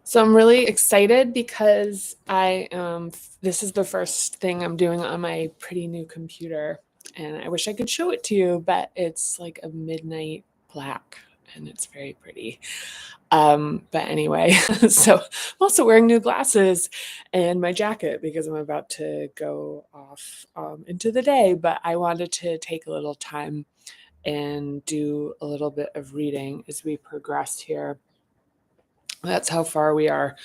So I'm really excited because this is the first thing I'm doing on my pretty new computer, and I wish I could show it to you, but it's like a midnight black and it's very pretty. But anyway, so I'm also wearing new glasses and my jacket because I'm about to go off into the day, but I wanted to take a little time and do a little bit of reading as we progress here. That's how far we are.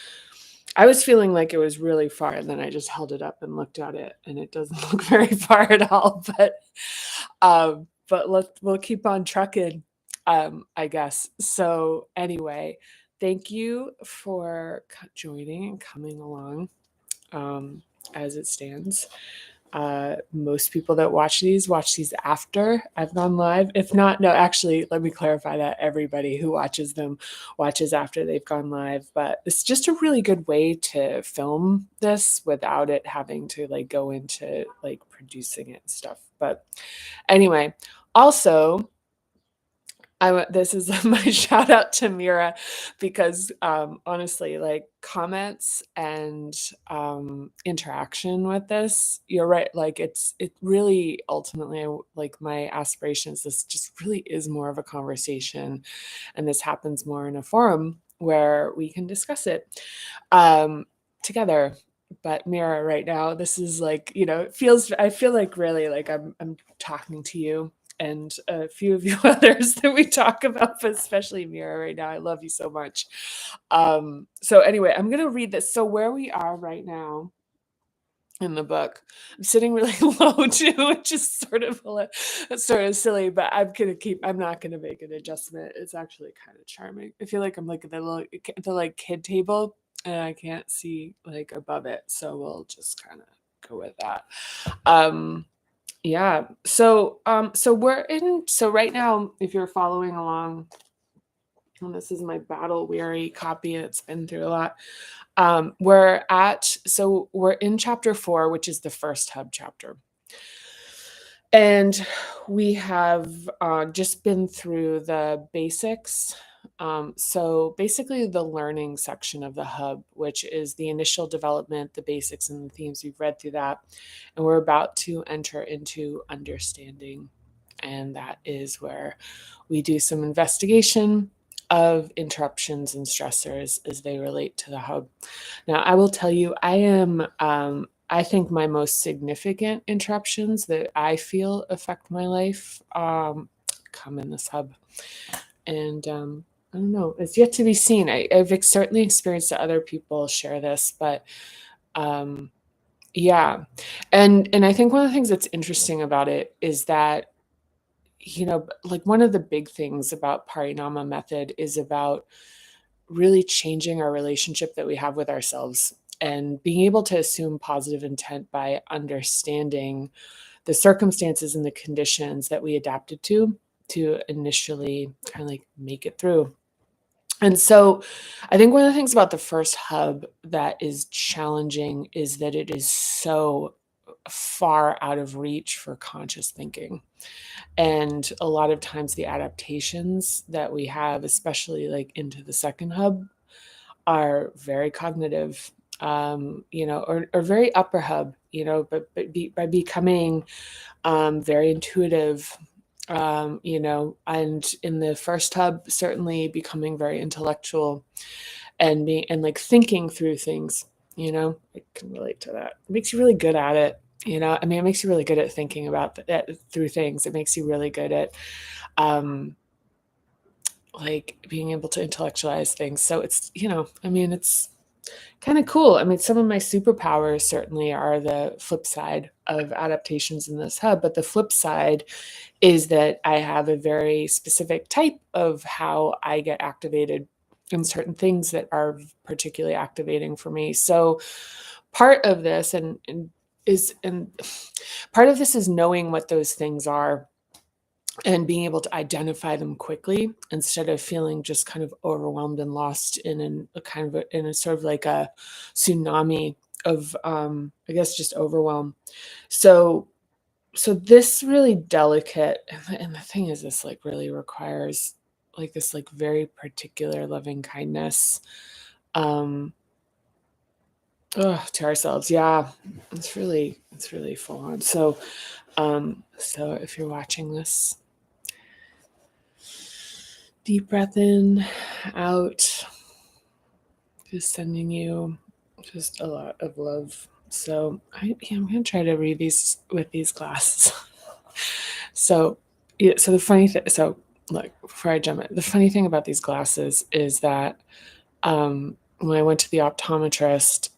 I was feeling like it was really far, and then I just held it up and looked at it, and it doesn't look very far at all. But we'll keep on trucking, I guess. So anyway, thank you for joining and coming along um, as it stands. Most people that watch these after I've gone live. If not, no, actually, let me clarify that everybody who watches them watches after they've gone live. But it's just a really good way to film this without it having to like go into like producing it and stuff. But anyway, also, this is my shout out to Mira because honestly, like comments and interaction with this, you're right. Like it really ultimately like my aspirations. This just really is more of a conversation, and this happens more in a forum where we can discuss it together. But Mira, right now, this is like I feel like really like I'm talking to you and a few of you others that we talk about, but especially Mira right now. I love you so much. So anyway, I'm gonna read this. So where we are right now in the book, I'm sitting really low too, which is sort of silly, but I'm not gonna make an adjustment. It's actually kind of charming. I feel like I'm like the like kid table and I can't see like above it. So we'll just kind of go with that. Um yeah. So right now, if you're following along, and this is my battle weary copy, it's been through a lot. We're in chapter 4, which is the first hub chapter. And we have just been through the basics. So basically the learning section of the hub, which is the initial development, the basics and the themes. We've read through that. And we're about to enter into understanding. And that is where we do some investigation of interruptions and stressors as they relate to the hub. Now, I will tell you, I think my most significant interruptions that I feel affect my life come in this hub. And I don't know, it's yet to be seen. I've certainly experienced that other people share this, but um, yeah. And I think one of the things that's interesting about it is that like one of the big things about Parinama method is about really changing our relationship that we have with ourselves and being able to assume positive intent by understanding the circumstances and the conditions that we adapted to initially kind of like make it through. And so I think one of the things about the first hub that is challenging is that it is so far out of reach for conscious thinking. And a lot of times the adaptations that we have, especially like into the second hub, are very cognitive, or very upper hub, by becoming very intuitive, and in the first hub, certainly becoming very intellectual and like thinking through things, I can relate to that. It makes you really good at it. I mean, it makes you really good at thinking about that through things. It makes you really good at like being able to intellectualize things. So it's, I mean, it's kind of cool. I mean, some of my superpowers certainly are the flip side of adaptations in this hub, but the flip side is that I have a very specific type of how I get activated in certain things that are particularly activating for me. So part of this and part of this is knowing what those things are and being able to identify them quickly instead of feeling just kind of overwhelmed and lost in a sort of like a tsunami of I guess just overwhelm. So this really delicate, and the thing is, this like really requires like this like very particular loving kindness um, to ourselves. Yeah, it's really full on. So if you're watching this, deep breath in, out, just sending you just a lot of love. So I'm gonna try to read these with these glasses. So yeah, so the funny thing, so look, before I jump in, the funny thing about these glasses is that when I went to the optometrist,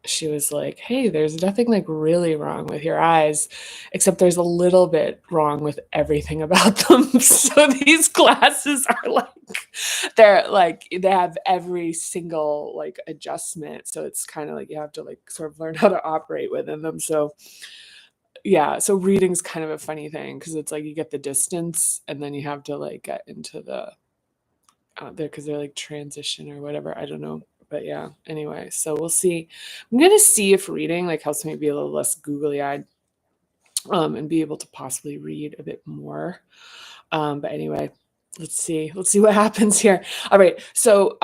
she was like, "Hey, there's nothing like really wrong with your eyes, except there's a little bit wrong with everything about them." So these glasses are like, they're like, they have every single like adjustment. So it's kind of like you have to like sort of learn how to operate within them. So yeah, so reading's kind of a funny thing because it's like you get the distance and then you have to like get into the there because they're like transition or whatever. I don't know. But yeah, anyway, so we'll see. I'm gonna see if reading like helps me be a little less googly eyed and be able to possibly read a bit more. But anyway, let's see. Let's see what happens here. All right. So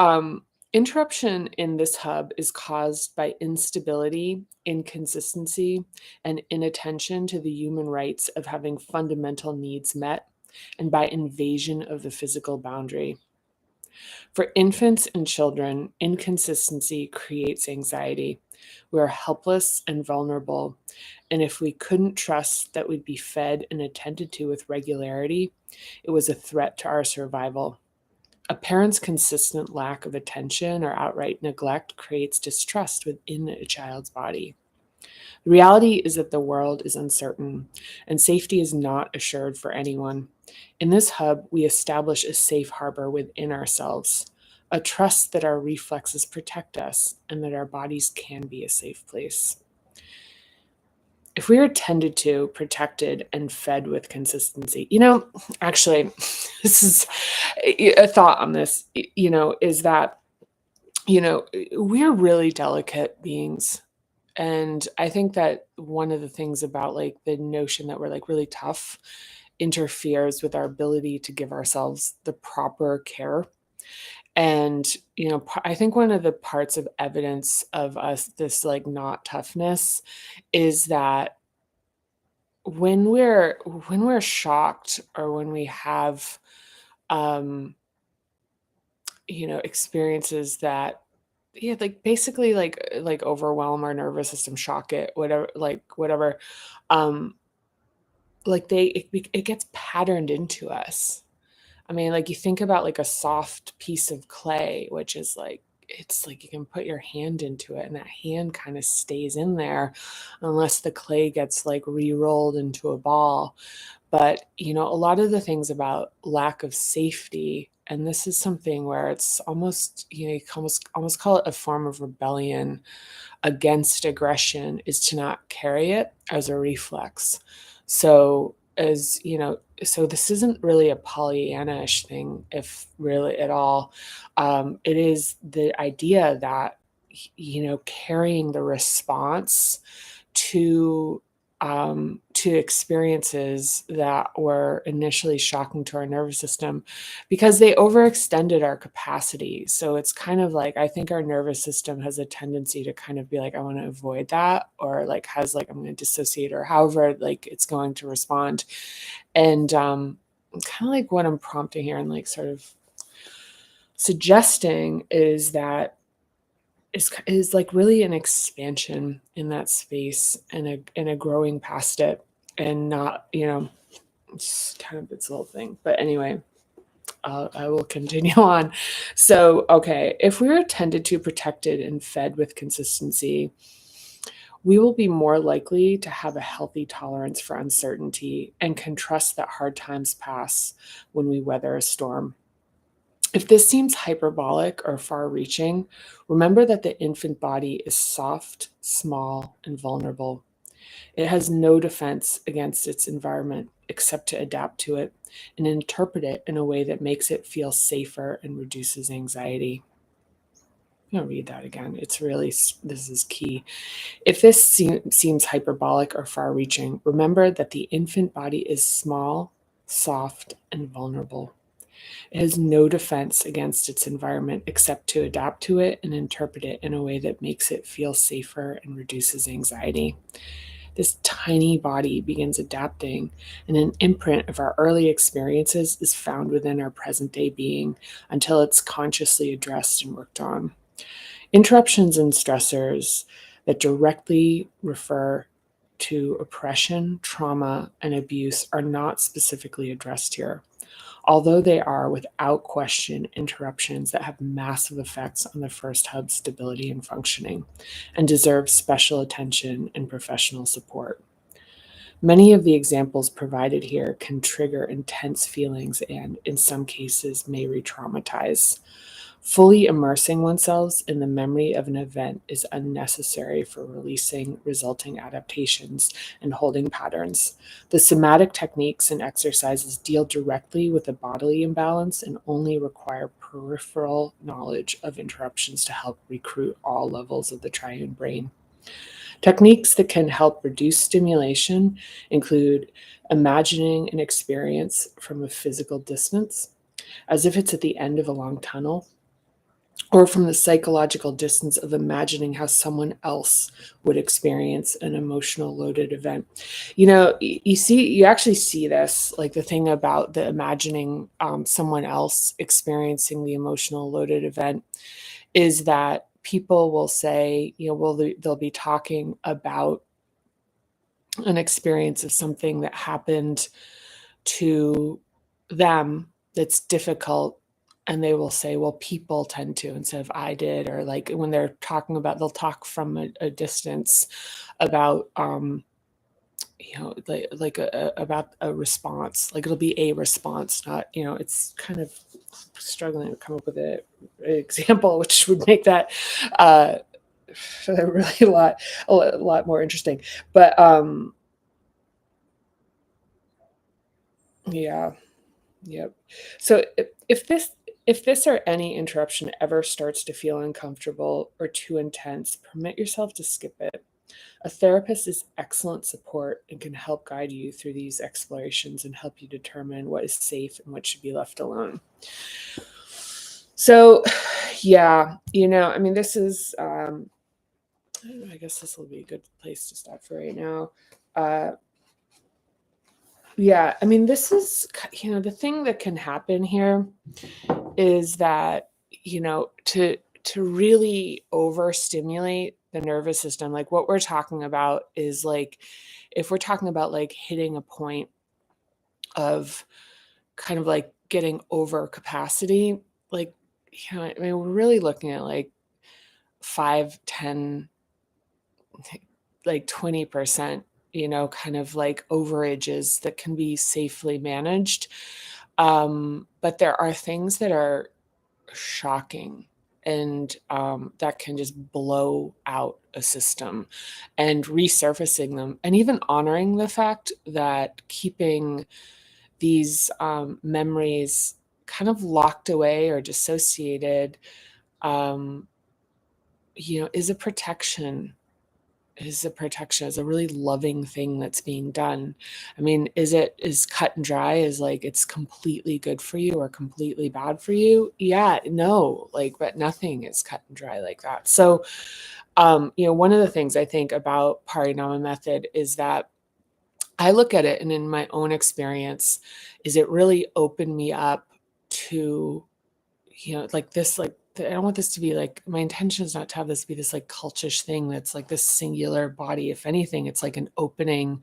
interruption in this hub is caused by instability, inconsistency, and inattention to the human rights of having fundamental needs met, and by invasion of the physical boundary. For infants and children, inconsistency creates anxiety. We are helpless and vulnerable. And if we couldn't trust that we'd be fed and attended to with regularity, it was a threat to our survival. A parent's consistent lack of attention or outright neglect creates distrust within a child's body. The reality is that the world is uncertain and safety is not assured for anyone. In this hub, we establish a safe harbor within ourselves, a trust that our reflexes protect us and that our bodies can be a safe place. If we are tended to, protected, and fed with consistency, actually, this is a thought on this, is that, we're really delicate beings. And I think that one of the things about like the notion that we're like really tough interferes with our ability to give ourselves the proper care. And, I think one of the parts of evidence of us, this like not toughness, is that when we're shocked or when we have um experiences that yeah, like basically like overwhelm our nervous system, shock it, whatever, um like it gets patterned into us. I mean, like you think about like a soft piece of clay, which is like it's like you can put your hand into it and that hand kind of stays in there unless the clay gets like re-rolled into a ball. But, a lot of the things about lack of safety, and this is something where it's almost, you can almost call it a form of rebellion against aggression, is to not carry it as a reflex. So so this isn't really a Pollyanna-ish thing, if really at all. It is the idea that carrying the response to to experiences that were initially shocking to our nervous system because they overextended our capacity. So it's kind of like I think our nervous system has a tendency to kind of be like, I want to avoid that, or like has like I'm going to dissociate, or however like it's going to respond. And kind of like what I'm prompting here and like sort of suggesting is that is like really an expansion in that space and a growing past it, and not it's kind of its little thing. But anyway, I will continue on. So okay, if we are tended to, protected, and fed with consistency, we will be more likely to have a healthy tolerance for uncertainty and can trust that hard times pass when we weather a storm. If this seems hyperbolic or far reaching, remember that the infant body is soft, small, and vulnerable. It has no defense against its environment except to adapt to it and interpret it in a way that makes it feel safer and reduces anxiety. I'm going to read that again. This is key. If this seems hyperbolic or far reaching, remember that the infant body is small, soft, and vulnerable. It has no defense against its environment except to adapt to it and interpret it in a way that makes it feel safer and reduces anxiety. This tiny body begins adapting, and an imprint of our early experiences is found within our present day being until it's consciously addressed and worked on. Interruptions and stressors that directly refer to oppression, trauma, and abuse are not specifically addressed here, although they are without question interruptions that have massive effects on the first hub's stability and functioning and deserve special attention and professional support. Many of the examples provided here can trigger intense feelings and, in some cases, may re traumatize. Fully immersing oneself in the memory of an event is unnecessary for releasing resulting adaptations and holding patterns. The somatic techniques and exercises deal directly with the bodily imbalance and only require peripheral knowledge of interruptions to help recruit all levels of the triune brain. Techniques that can help reduce stimulation include imagining an experience from a physical distance, as if it's at the end of a long tunnel, or from the psychological distance of imagining how someone else would experience an emotional loaded event. You actually see this, like the thing about the imagining someone else experiencing the emotional loaded event is that people will say, they'll be talking about an experience of something that happened to them that's difficult, and they will say, well, people tend to, instead of I did, or like when they're talking about, they'll talk from a distance about about a response, like it'll be a response, not, it's kind of struggling to come up with an example which would make that uh really a lot more interesting. But yeah. Yep. So if this or any interruption ever starts to feel uncomfortable or too intense, permit yourself to skip it. A therapist is excellent support and can help guide you through these explorations and help you determine what is safe and what should be left alone. So, yeah, I mean, this is, I don't know, I guess this will be a good place to stop for right now. Uh, yeah, I mean, this is, the thing that can happen here is that, to really overstimulate the nervous system, like what we're talking about is like, if we're talking about like hitting a point of kind of like getting over capacity, like, I mean, we're really looking at like 5, 10, like 20%, kind of like overages that can be safely managed. But there are things that are shocking, and that can just blow out a system, and resurfacing them and even honoring the fact that keeping these memories kind of locked away or dissociated, um, is a protection, is a really loving thing that's being done. I mean, is cut and dry, is like it's completely good for you or completely bad for you? Yeah, no, like, but nothing is cut and dry like that. So, one of the things I think about Parinama method is that I look at it, and in my own experience, is it really opened me up to, like this, like, I don't want this to be like, my intention is not to have this be this like cultish thing that's like this singular body. If anything, it's like an opening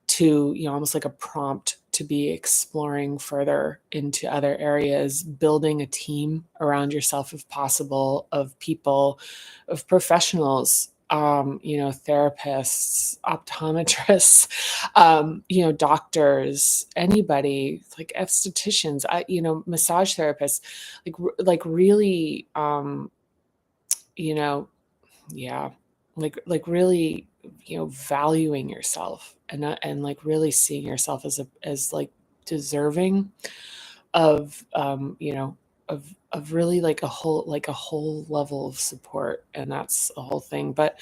to, almost like a prompt to be exploring further into other areas, building a team around yourself, if possible, of people, of professionals, therapists, optometrists, doctors, anybody, like estheticians, massage therapists, like really, you know, yeah, like really, valuing yourself, and like really seeing yourself as like deserving of, of really like a whole level of support, and that's a whole thing. But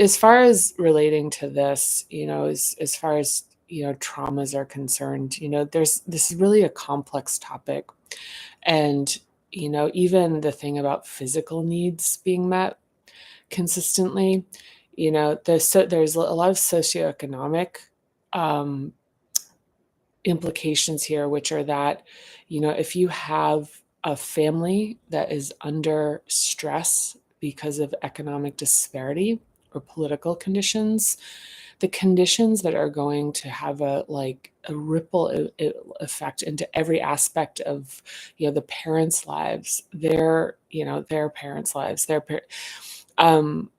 as far as relating to this, as far as traumas are concerned. This is really a complex topic. And, even the thing about physical needs being met consistently, there's a lot of socioeconomic um, implications here, which are that, if you have a family that is under stress because of economic disparity or political conditions, the conditions that are going to have a ripple effect into every aspect of the parents' lives, their parents' lives, um,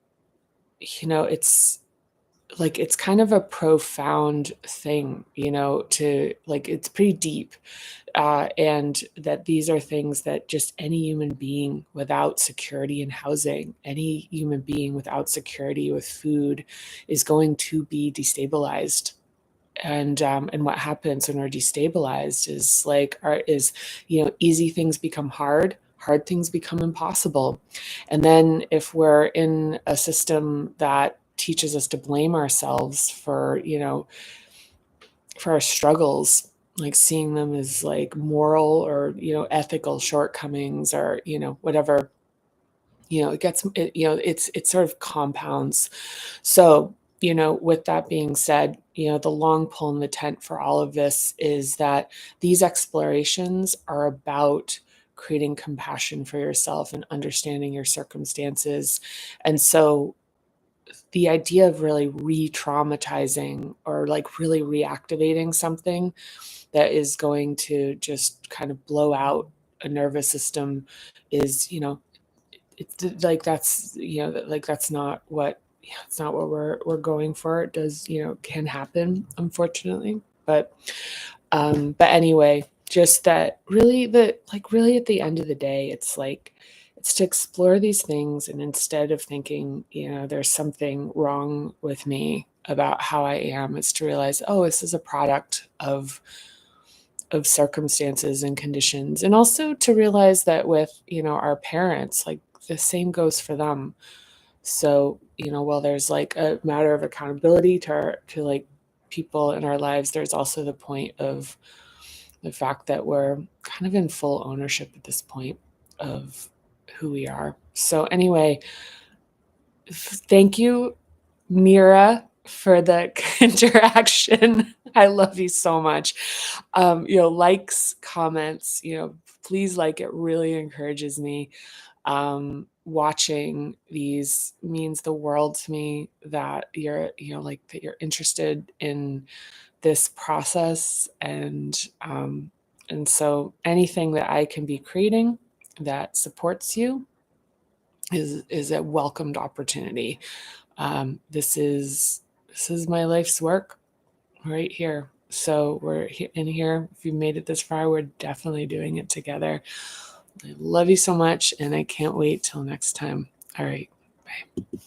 it's like it's kind of a profound thing, to like it's pretty deep, and that these are things that just any human being without security in housing, any human being without security with food, is going to be destabilized. And what happens when we're destabilized is easy things become hard things become impossible. And then if we're in a system that teaches us to blame ourselves for our struggles, like seeing them as like moral or ethical shortcomings, or whatever, it sort of compounds. So, with that being said, the long pole in the tent for all of this is that these explorations are about creating compassion for yourself and understanding your circumstances. And so the idea of really re-traumatizing or like really reactivating something that is going to just kind of blow out a nervous system is, it's like that's not what it's not what we're going for. It does, can happen, unfortunately. But anyway, just that really, really at the end of the day, it's to explore these things, and instead of thinking, there's something wrong with me about how I am, it's to realize, oh, this is a product of circumstances and conditions. And also to realize that with, our parents, like the same goes for them. So, while there's like a matter of accountability to like people in our lives, there's also the point of the fact that we're kind of in full ownership at this point of who we are. So anyway, thank you, Mira, for the interaction. I love you so much. Likes, comments, please, like, it really encourages me. Watching these means the world to me, that that you're interested in this process. And so anything that I can be creating that supports you is a welcomed opportunity. This is my life's work right here. So we're in here. If you made it this far, we're definitely doing it together. I love you so much, and I can't wait till next time. All right. Bye.